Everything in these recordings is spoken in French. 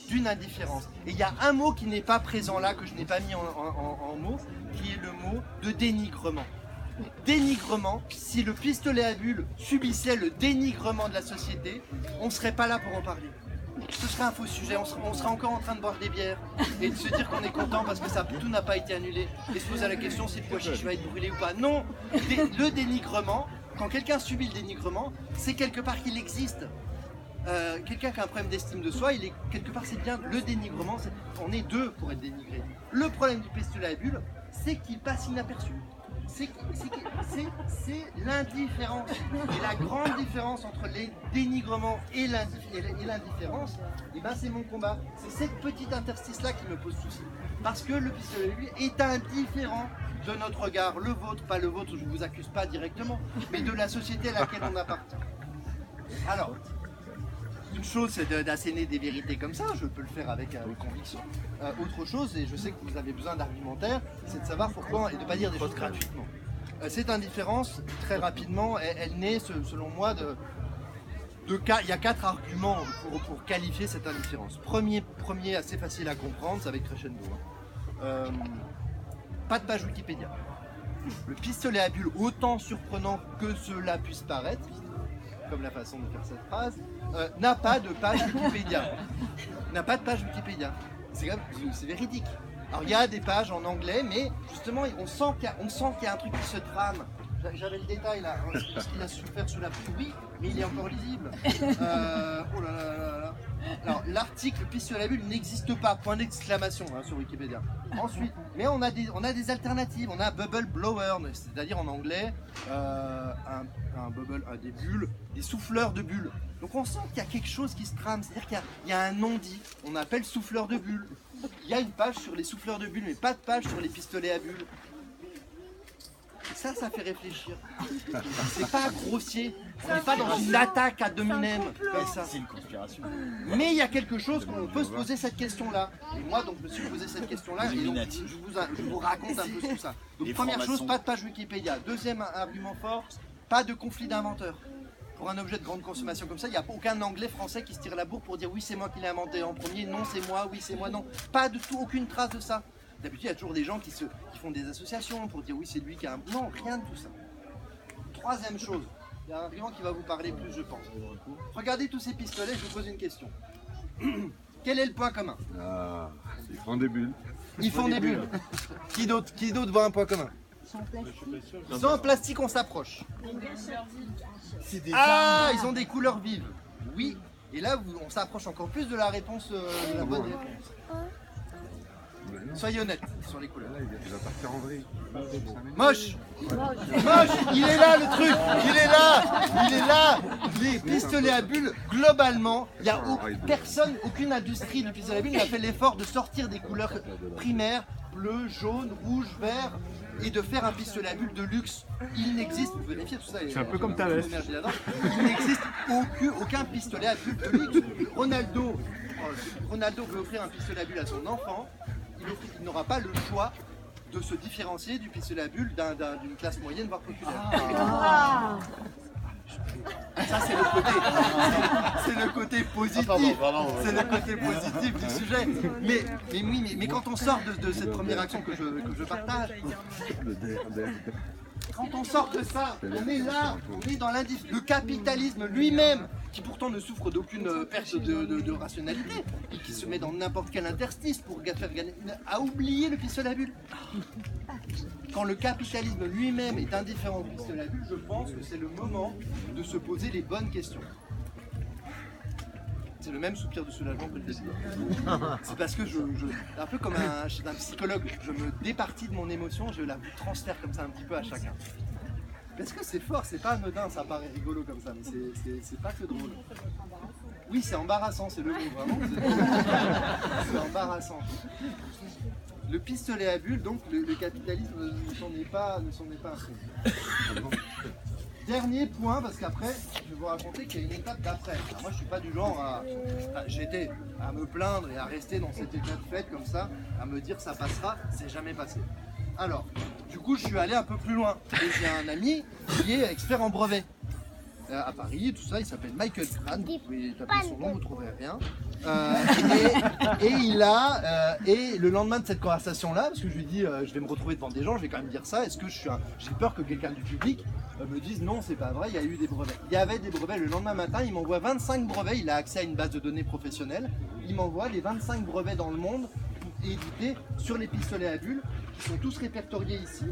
d'une indifférence. Et il y a un mot qui n'est pas présent là, que je n'ai pas mis en mots, qui est le mot de dénigrement. Dénigrement, si le pistolet à bulles subissait le dénigrement de la société, on ne serait pas là pour en parler. Ce serait un faux sujet, on serait encore en train de boire des bières et de se dire qu'on est content parce que tout n'a pas été annulé et se poser la question si le pois chiche va être brûlé ou pas. Non, le dénigrement, quand quelqu'un subit le dénigrement, c'est quelque part qu'il existe. Quelqu'un qui a un problème d'estime de soi, quelque part c'est bien le dénigrement, on est deux pour être dénigré. Le problème du pistolet à bulles, c'est qu'il passe inaperçu. C'est l'indifférence. Et la grande différence entre les dénigrements et l'indifférence, et ben c'est mon combat. C'est cette petite interstice-là qui me pose souci. Parce que le pistolet, lui, est indifférent de notre regard, le vôtre, pas le vôtre, je ne vous accuse pas directement, mais de la société à laquelle on appartient. Alors, une chose, c'est d'asséner des vérités comme ça, je peux le faire avec conviction. Autre chose, et je sais que vous avez besoin d'argumentaire, c'est de savoir pourquoi et de ne pas dire des choses gratuitement. Cette indifférence, très rapidement, elle naît, selon moi, il y a 4 arguments pour qualifier cette indifférence. Premier assez facile à comprendre, c'est avec Crescendo. Pas de page Wikipédia. Le pistolet à bulles, autant surprenant que cela puisse paraître, comme la façon de faire cette phrase, n'a pas de page Wikipédia. N'a pas de page Wikipédia. C'est véridique. Alors il y a des pages en anglais, mais justement on sent qu'il y a un truc qui se trame. J'avais le détail là, parce qu'il a souffert sous la pluie, mais il est encore lisible. Oh là là là là. Alors l'article pistolet à bulles n'existe pas, point d'exclamation sur Wikipédia. Ensuite, mais on a des alternatives, on a bubble blower, c'est-à-dire en anglais un bubble, des bulles, des souffleurs de bulles. Donc on sent qu'il y a quelque chose qui se trame, c'est-à-dire qu'il y a un non-dit, on appelle souffleur de bulles. Il y a une page sur les souffleurs de bulles, mais pas de page sur les pistolets à bulles. Et ça fait réfléchir. C'est pas grossier. On n'est pas dans une attaque ad hominem comme ça. C'est une conspiration. Mais il y a quelque chose qu'on peut se poser cette question-là. Et moi, donc, je me suis posé cette question-là. Et donc, je vous raconte un peu tout ça. Donc, première chose, pas de page Wikipédia. Deuxième argument fort, pas de conflit d'inventeurs. Pour un objet de grande consommation comme ça, il n'y a aucun anglais français qui se tire la bourre pour dire oui, c'est moi qui l'ai inventé en premier, non, c'est moi, oui, c'est moi, non. Pas du tout, aucune trace de ça. D'habitude, il y a toujours des gens qui font des associations pour dire oui, c'est lui qui a un... Non, rien de tout ça. Troisième chose, il y a un argument qui va vous parler plus, je pense. Regardez tous ces pistolets, je vous pose une question. Quel est le point commun? Ils font des bulles. Ils font des bulles. Qui d'autre voit un point commun? Ils sont en plastique, on s'approche. Ah, ils ont des couleurs vives. Oui. Et là, on s'approche encore plus de la réponse, de la bonne réponse. Soyez honnête sur les couleurs. Il va partir en vrille. Moche. Moche. Il est là le truc. Il est là. Les pistolets à bulles, globalement, il n'y a personne, aucune industrie du pistolet à bulles n'a fait l'effort de sortir des couleurs primaires, bleu, jaune, rouge, vert, et de faire un pistolet à bulles de luxe. Il n'existe, vous vérifiez tout ça. C'est un peu comme ta veste. Il n'existe aucun pistolet à bulles de luxe. Ronaldo veut offrir un pistolet à bulles à son enfant. Il n'aura pas le choix de se différencier du pistolet à bulles d'une classe moyenne voire populaire. Ça c'est le côté positif. C'est le côté positif du sujet. Mais quand on sort de cette première action que je partage, quand on sort de ça, on est là, on est dans le capitalisme lui-même, qui pourtant ne souffre d'aucune perte de rationalité, et qui se met dans n'importe quel interstice pour faire gagner, a oublié le pistolet à bulles. Quand le capitalisme lui-même est indifférent au pistolet à bulles, je pense que c'est le moment de se poser les bonnes questions. C'est le même soupir de soulagement que le début. C'est parce que un peu comme chez un psychologue, je me départis de mon émotion, je la transfère comme ça un petit peu à chacun. Parce que c'est fort, c'est pas anodin, ça paraît rigolo comme ça, mais c'est pas que drôle. Oui, c'est embarrassant, c'est le mot, vraiment. C'est embarrassant. Le pistolet à bulles, donc le capitalisme ne s'en est pas un. Dernier point, parce qu'après, je vais vous raconter qu'il y a une étape d'après. Moi, je suis pas du genre à me plaindre et à rester dans cet état de fait comme ça, à me dire ça passera, c'est jamais passé. Alors, du coup, je suis allé un peu plus loin. Et j'ai un ami qui est expert en brevet. À Paris, tout ça, il s'appelle Michael Crane. Vous pouvez taper son nom, vous ne trouverez rien. Et le lendemain de cette conversation-là, parce que je lui dis, je vais me retrouver devant des gens, je vais quand même dire ça, est-ce que j'ai peur que quelqu'un du public me dise non, c'est pas vrai, il y a eu des brevets. Il y avait des brevets. Le lendemain matin, il m'envoie 25 brevets, il a accès à une base de données professionnelle, il m'envoie les 25 brevets dans le monde édités sur les pistolets à bulles, qui sont tous répertoriés ici,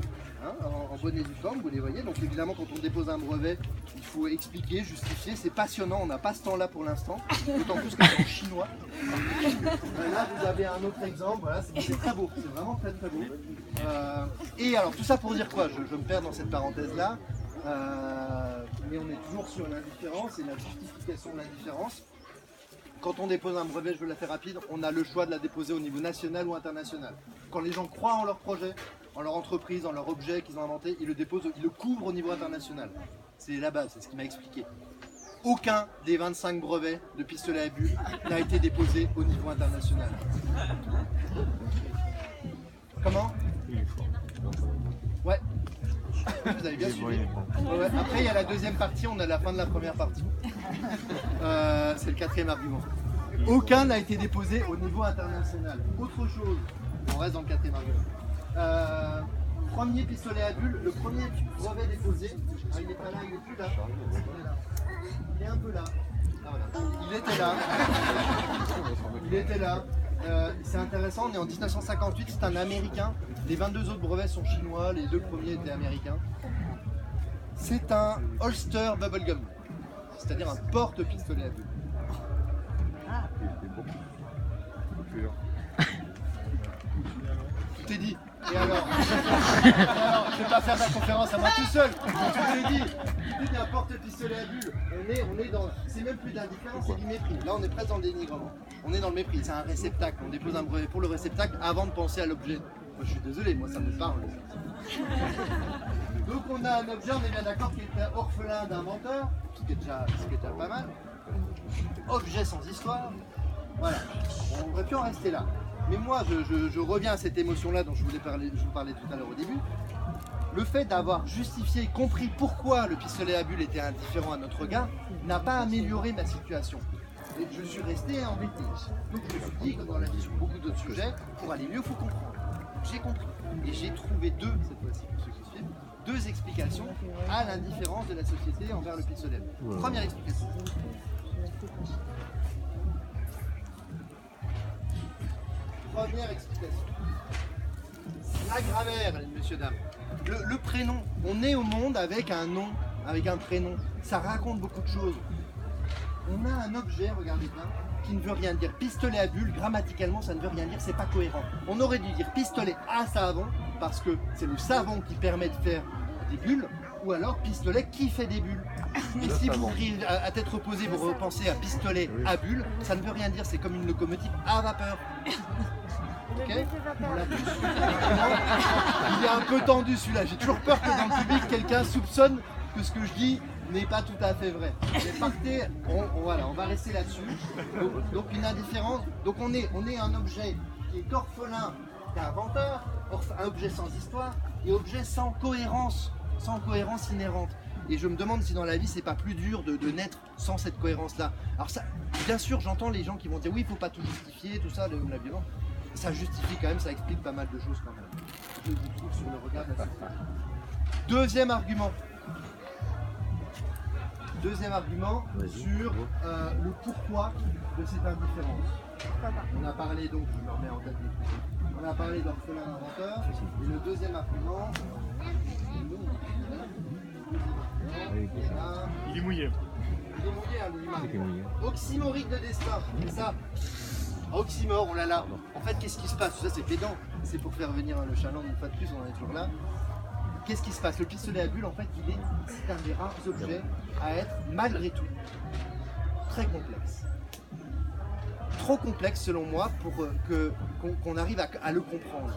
hein, en bonne et due forme, vous les voyez. Donc évidemment, quand on dépose un brevet, il faut expliquer, justifier, c'est passionnant, on n'a pas ce temps-là pour l'instant, d'autant plus que c'est en chinois. Là, vous avez un autre exemple, voilà, c'est très beau, c'est vraiment très très beau. Et alors, tout ça pour dire quoi? Je me perds dans cette parenthèse-là, mais on est toujours sur l'indifférence et la justification de l'indifférence. Quand on dépose un brevet, je veux la faire rapide, on a le choix de la déposer au niveau national ou international. Quand les gens croient en leur projet, en leur entreprise, en leur objet qu'ils ont inventé, ils le déposent, ils le couvrent au niveau international. C'est la base, c'est ce qu'il m'a expliqué. Aucun des 25 brevets de pistolets à bulles n'a été déposé au niveau international. Comment? Ouais. Vous avez bien suivi. Ouais. Après, il y a la deuxième partie, on a la fin de la première partie. C'est le quatrième argument. Aucun n'a été déposé au niveau international. Autre chose, on reste dans le quatrième argument. Premier pistolet à bulles, le premier brevet déposé, il n'est pas là, il n'est plus là. Il est un peu là. Ah, voilà. Il était là. C'est intéressant, on est en 1958, c'est un Américain. Les 22 autres brevets sont chinois, les deux premiers étaient américains. C'est un holster bubblegum, c'est-à-dire un porte-pistolet à bulles. Tout est dit. Et alors, je vais pas faire ma conférence à moi tout seul. Tout est dit. Tout est un porte-pistolet à bulles. On est dans, c'est même plus d'indifférence, c'est du mépris. Là, on est presque dans le dénigrement. On est dans le mépris. C'est un réceptacle. On dépose un brevet pour le réceptacle avant de penser à l'objet. Moi, je suis désolé, moi ça me parle. Donc on a un objet, on est bien d'accord, qui était orphelin d'inventeur, ce qui est déjà pas mal. Objet sans histoire. Voilà. On aurait pu en rester là. Mais moi, je reviens à cette émotion-là dont je vous parlais tout à l'heure au début. Le fait d'avoir justifié et compris pourquoi le pistolet à bulles était indifférent à notre regard n'a pas amélioré ma situation. Et je suis resté embêté. Donc je me suis dit, comme dans la vie sur beaucoup d'autres sujets, pour aller mieux, il faut comprendre. J'ai compris. Et j'ai trouvé cette fois-ci, pour ceux qui suivent, deux explications à l'indifférence de la société envers le pistolet. Première explication. Première explication. La grammaire, messieurs, dames. Le prénom. On est au monde avec un nom, avec un prénom. Ça raconte beaucoup de choses. On a un objet, regardez bien, qui ne veut rien dire. Pistolet à bulles, grammaticalement, ça ne veut rien dire, c'est pas cohérent. On aurait dû dire pistolet à savon, parce que c'est le savon qui permet de faire des bulles, ou alors pistolet qui fait des bulles. Et si vous à tête reposée, vous repensez à pistolet à bulles, ça ne veut rien dire, c'est comme une locomotive à vapeur. Okay. Il est un peu tendu celui-là, j'ai toujours peur que dans le public, quelqu'un soupçonne que ce que je dis n'est pas tout à fait vrai. Mais partez, voilà, on va rester là-dessus. Donc une indifférence. Donc on est un objet qui est orphelin d'inventeur, un objet sans histoire et objet sans cohérence inhérente. Et je me demande si dans la vie c'est pas plus dur de naître sans cette cohérence-là. Alors ça, bien sûr, j'entends les gens qui vont dire oui, il faut pas tout justifier, tout ça, la violence. Ça justifie quand même, ça explique pas mal de choses quand même. Je trouve sur le regard de la société. Deuxième argument sur le pourquoi de cette indifférence. On a parlé donc, je me remets en tête, on a parlé d'orphelin d'inventeur, et le deuxième argument, il est mouillé. Oxymorique de destin, c'est ça. Oxymore, oh là là. En fait, qu'est-ce qui se passe? Ça, c'est pédant. C'est pour faire venir le chaland une fois de plus, on est toujours là. Qu'est-ce qui se passe? Le pistolet à bulles, en fait, c'est un des rares objets à être, malgré tout, très complexe. Trop complexe, selon moi, pour qu'on arrive à le comprendre.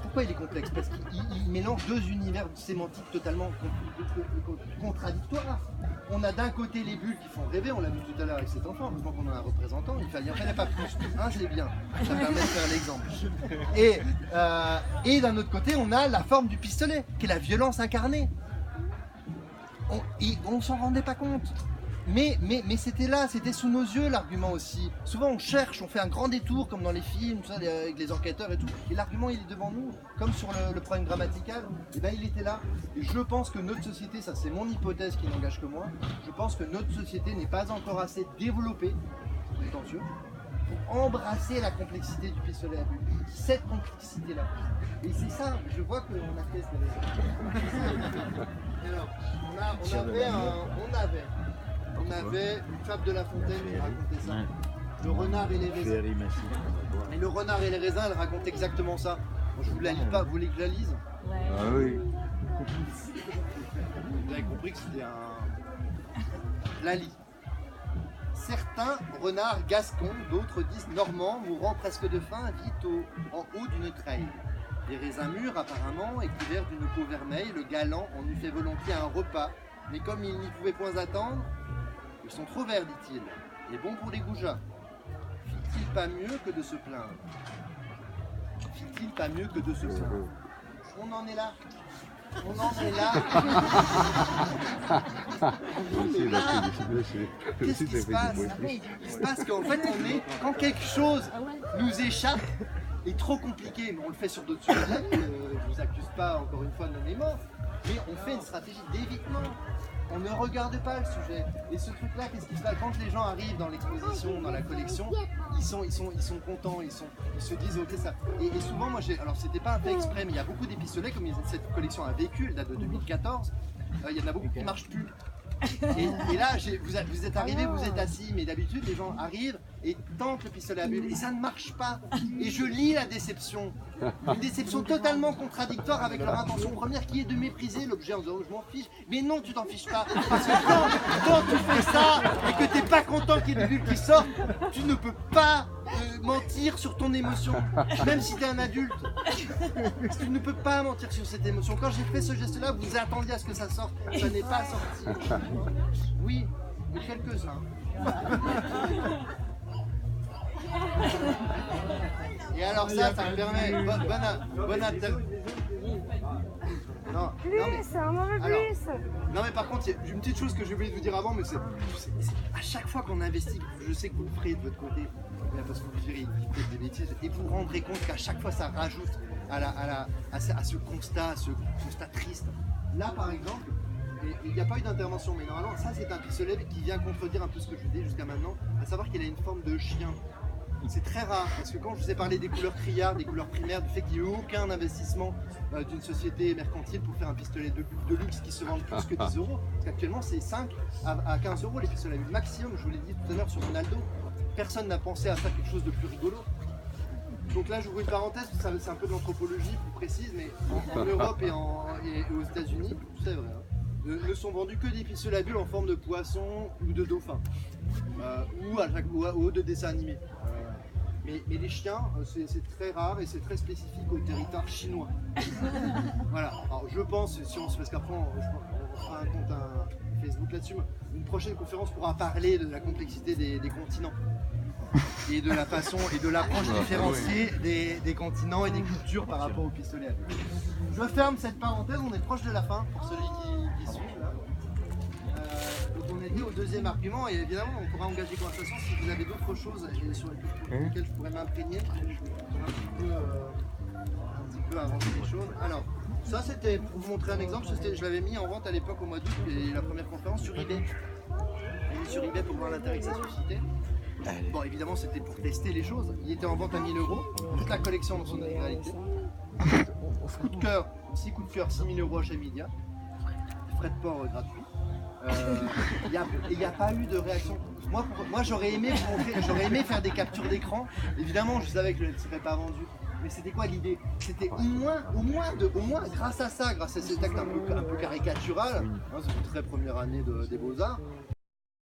Pourquoi il est complexe? Parce qu'il mélange deux univers sémantiques totalement contradictoires. On a d'un côté les bulles qui font rêver, on l'a vu tout à l'heure avec cet enfant, heureusement qu'on a un représentant, il fallait pas plus. C'est bien, ça permet de faire l'exemple. Et d'un autre côté, on a la forme du pistolet, qui est la violence incarnée. On s'en rendait pas compte. Mais c'était là, c'était sous nos yeux l'argument aussi. Souvent on cherche, on fait un grand détour comme dans les films, tout ça, avec les enquêteurs et tout. Et l'argument il est devant nous, comme sur le problème grammatical. Et ben il était là. Et je pense que notre société, ça c'est mon hypothèse qui n'engage que moi, je pense que notre société n'est pas encore assez développée, prétentieux, pour embrasser la complexité du pistolet à bulles. Cette complexité-là. Et c'est ça, je vois qu'on a fait ce alors, on avait une fable de La Fontaine qui racontait ça. Le renard et les raisins. Et le renard et les raisins, elle raconte exactement ça. Bon, je vous la lis pas, vous voulez que je la lise? Ah oui. Vous avez compris que c'était un... Je la lis. Certains renards gascons, d'autres disent normands, mourant presque de faim, vit en haut d'une treille. Les raisins mûrs, apparemment, et couverts d'une peau vermeille, le galant en eût fait volontiers un repas, mais comme il n'y pouvait point attendre, ils sont trop verts, dit-il, et bons pour les goujats. Fit-il pas mieux que de se plaindre? Fit-il pas mieux que de se plaindre? On en est là. On en est là. Qu'est-ce qui se passe? Il se passe qu'en fait, quand quelque chose nous échappe, est trop compliqué, mais on le fait sur d'autres sujets de la vie, je vous accuse pas encore une fois de non-aimant, mais on fait une stratégie d'évitement. On ne regarde pas le sujet. Et ce truc-là, qu'est-ce qui se passe? Quand les gens arrivent dans l'exposition, dans la collection, ils sont contents, ils se disent ok ça. Et souvent, moi alors c'était pas un fait exprès, mais il y a beaucoup des pistolets, comme cette collection a vécu, elle date de 2014, il y en a beaucoup qui ne marchent plus. Et là, vous êtes arrivé, vous êtes assis, mais d'habitude les gens arrivent et tentent le pistolet à bulles et ça ne marche pas. Et je lis la déception, une déception totalement contradictoire avec leur intention première qui est de mépriser l'objet en disant je m'en fiche. Mais non, tu t'en fiches pas, parce que quand tu fais ça et que t'es pas content qu'il y ait des bulles qui sortent, tu ne peux pas mentir sur ton émotion, même si tu es un adulte. Tu ne peux pas mentir sur cette émotion. Quand j'ai fait ce geste-là, vous attendiez à ce que ça sorte, ça n'est pas sorti. Oui, mais quelques-uns. Et alors ça me permet... Bonne attente. Non, mais par contre, il y a une petite chose que j'ai oublié de vous dire avant, mais c'est à chaque fois qu'on investigue, je sais que vous le ferez de votre côté, parce que vous direz des bêtises, et vous vous rendrez compte qu'à chaque fois ça rajoute à ce constat triste. Là par exemple, il n'y a pas eu d'intervention, mais normalement ça c'est un pistolet qui vient contredire un peu ce que je dis jusqu'à maintenant, à savoir qu'il a une forme de chien. C'est très rare, parce que quand je vous ai parlé des couleurs criardes, des couleurs primaires, du fait qu'il n'y a eu aucun investissement d'une société mercantile pour faire un pistolet de luxe qui se vend plus que 10 euros, parce qu'actuellement c'est 5 à 15 euros les pistolets maximum, je vous l'ai dit tout à l'heure sur Ronaldo, personne n'a pensé à faire quelque chose de plus rigolo. Donc là j'ouvre une parenthèse, c'est un peu de l'anthropologie plus précise, mais en Europe et aux États-Unis, tout ça est vrai, hein, ne sont vendus que des pistolets à bulles en forme de poisson ou de dauphin, ou de dessins animés. Mais les chiens, c'est très rare et c'est très spécifique au territoire chinois. Voilà, alors je pense, parce qu'après on fera un compte Facebook là-dessus, une prochaine conférence pourra parler de la complexité des continents et de la façon et de l'approche différenciée des continents et des cultures par rapport au pistolet à bulles. Je ferme cette parenthèse, on est proche de la fin pour celui qui suit là. Donc on est dit au deuxième argument et évidemment on pourra engager conversation si vous avez d'autres choses sur lesquelles je pourrais m'imprégner pour un petit peu avancer les choses. Alors ça c'était pour vous montrer un exemple, je l'avais mis en vente à l'époque au mois d'août et la première conférence sur eBay. J'ai mis sur eBay pour voir l'intérêt que ça suscitait. Bon évidemment c'était pour tester les choses, il était en vente à 1000 €, toute la collection dans son intégralité. Coup de cœur, 6 coups de cœur, 6 000 € chez Media, frais de port gratuit. Il n'y a pas eu de réaction. Moi j'aurais aimé faire des captures d'écran. Évidemment, je savais que je ne serais pas vendu. Mais c'était quoi l'idée? C'était au moins grâce à ça, grâce à cet acte un peu caricatural, hein, c'est une très première année des Beaux-Arts,